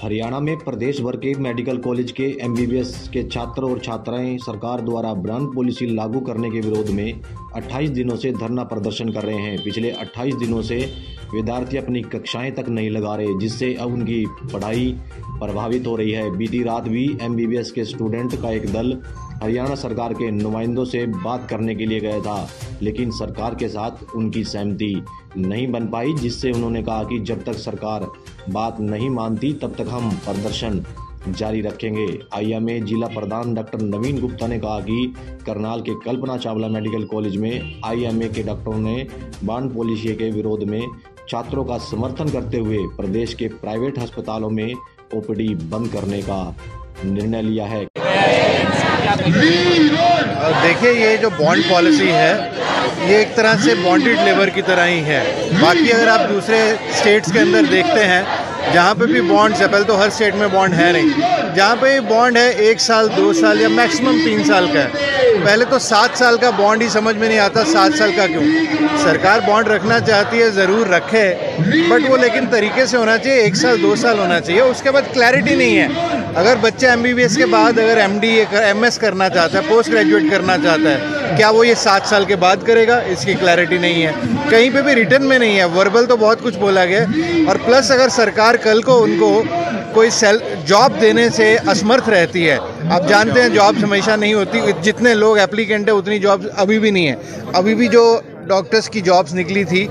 हरियाणा में प्रदेश भर के मेडिकल कॉलेज के एमबीबीएस के छात्र और छात्राएं सरकार द्वारा ब्रांड पॉलिसी लागू करने के विरोध में 28 दिनों से धरना प्रदर्शन कर रहे हैं। पिछले 28 दिनों से विद्यार्थी अपनी कक्षाएं तक नहीं लगा रहे, जिससे अब उनकी पढ़ाई प्रभावित हो रही है। बीती रात भी एमबीबीएस के स्टूडेंट का एक दल हरियाणा सरकार के नुमाइंदों से बात करने के लिए गया था, लेकिन सरकार के साथ उनकी सहमति नहीं बन पाई, जिससे उन्होंने कहा कि जब तक सरकार बात नहीं मानती तब तक हम प्रदर्शन जारी रखेंगे। आईएमए जिला प्रधान डॉक्टर नवीन गुप्ता ने कहा कि करनाल के कल्पना चावला मेडिकल कॉलेज में आईएमए के डॉक्टरों ने बांड पॉलिसी के विरोध में छात्रों का समर्थन करते हुए प्रदेश के प्राइवेट अस्पतालों में ओपीडी बंद करने का निर्णय लिया है। देखिए, ये जो बॉन्ड पॉलिसी है ये एक तरह से बॉन्डेड लेबर की तरह ही है। बाकी अगर आप दूसरे स्टेट्स के अंदर देखते हैं जहाँ पे भी बॉन्ड्स है, पहले तो हर स्टेट में बॉन्ड है नहीं, जहाँ पे बॉन्ड है 1 साल 2 साल या मैक्सिमम 3 साल का है। पहले तो 7 साल का बॉन्ड ही समझ में नहीं आता, 7 साल का क्यों। सरकार बॉन्ड रखना चाहती है, ज़रूर रखे, बट वो लेकिन तरीके से होना चाहिए। 1 साल 2 साल होना चाहिए। उसके बाद क्लैरिटी नहीं है। अगर बच्चा एमबीबीएस के बाद अगर एमडी एमएस करना चाहता है, पोस्ट ग्रेजुएट करना चाहता है, क्या वो ये 7 साल के बाद करेगा, इसकी क्लैरिटी नहीं है। कहीं पे भी रिटर्न में नहीं है। वर्बल तो बहुत कुछ बोला गया, और प्लस अगर सरकार कल को उनको कोई जॉब देने से असमर्थ रहती है, आप जानते हैं जॉब्स हमेशा नहीं होती। जितने लोग एप्लीकेंट है उतनी जॉब्स अभी भी नहीं है। अभी भी जो डॉक्टर्स की जॉब्स निकली थी,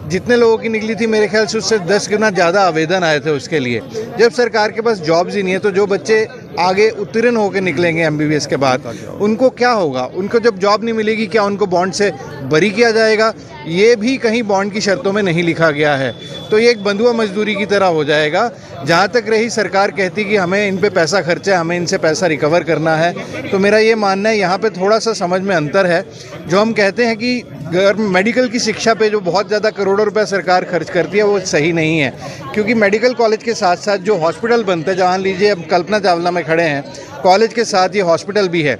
जितने लोगों की निकली थी, मेरे ख्याल से उससे 10 गुना ज़्यादा आवेदन आए थे उसके लिए। जब सरकार के पास जॉब्स ही नहीं है तो जो बच्चे आगे उत्तीर्ण होकर निकलेंगे एमबीबीएस के बाद, उनको क्या होगा? उनको जब जॉब नहीं मिलेगी, क्या उनको बॉन्ड से बरी किया जाएगा? ये भी कहीं बॉन्ड की शर्तों में नहीं लिखा गया है। तो ये एक बंधुआ मजदूरी की तरह हो जाएगा। जहाँ तक रही सरकार कहती कि हमें इन पे पैसा खर्चा है, हमें इनसे पैसा रिकवर करना है, तो मेरा ये मानना है यहाँ पे थोड़ा सा समझ में अंतर है। जो हम कहते हैं कि मेडिकल की शिक्षा पे जो बहुत ज़्यादा करोड़ों रुपए सरकार खर्च करती है, वो सही नहीं है। क्योंकि मेडिकल कॉलेज के साथ साथ जो हॉस्पिटल बनते हैं, जहाँ लीजिए अब कल्पना चावला में खड़े हैं, कॉलेज के साथ ये हॉस्पिटल भी है।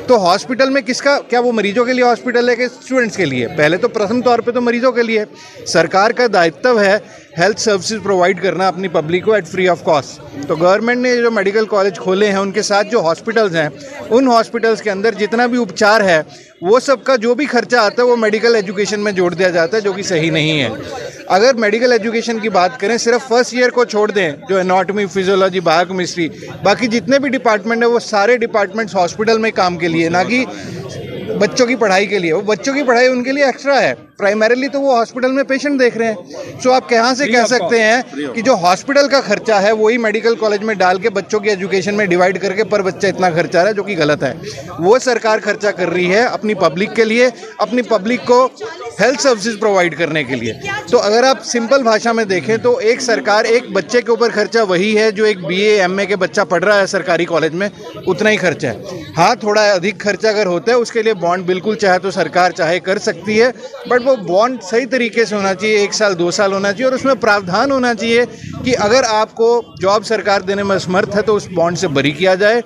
तो हॉस्पिटल में किसका, क्या वो मरीजों के लिए हॉस्पिटल है कि स्टूडेंट्स के लिए? पहले तो प्रथम तौर पे तो मरीजों के लिए। सरकार का दायित्व है हेल्थ सर्विसेज प्रोवाइड करना अपनी पब्लिक को एट फ्री ऑफ कॉस्ट। तो गवर्नमेंट ने जो मेडिकल कॉलेज खोले हैं, उनके साथ जो हॉस्पिटल्स हैं, उन हॉस्पिटल्स के अंदर जितना भी उपचार है, वो सब का जो भी खर्चा आता है वो मेडिकल एजुकेशन में जोड़ दिया जाता है, जो कि सही नहीं है। अगर मेडिकल एजुकेशन की बात करें, सिर्फ फर्स्ट ईयर को छोड़ दें, जो एनाटॉमी, फिजियोलॉजी, बायोकेमिस्ट्री, बाकी जितने भी डिपार्टमेंट है वो सारे डिपार्टमेंट्स हॉस्पिटल में काम के लिए, ना कि बच्चों की पढ़ाई के लिए। वो बच्चों की पढ़ाई उनके लिए एक्स्ट्रा है, प्राइमरीली तो वो हॉस्पिटल में पेशेंट देख रहे हैं। सो आप कहाँ से कह सकते हैं कि जो हॉस्पिटल का खर्चा है वही मेडिकल कॉलेज में डाल के बच्चों की एजुकेशन में डिवाइड करके पर बच्चा इतना खर्चा रहा है, जो कि गलत है। वो सरकार खर्चा कर रही है अपनी पब्लिक के लिए, अपनी पब्लिक को हेल्थ सर्विसेज प्रोवाइड करने के लिए। तो अगर आप सिंपल भाषा में देखें तो एक सरकार, एक बच्चे के ऊपर खर्चा वही है जो एक बीए एमए के बच्चा पढ़ रहा है सरकारी कॉलेज में, उतना ही खर्चा है। हाँ, थोड़ा अधिक खर्चा अगर होता है उसके लिए बॉन्ड बिल्कुल चाहे तो सरकार चाहे कर सकती है, बट वो बॉन्ड सही तरीके से होना चाहिए। 1 साल 2 साल होना चाहिए, और उसमें प्रावधान होना चाहिए कि अगर आपको जॉब सरकार देने में असमर्थ है तो उस बॉन्ड से बरी किया जाए।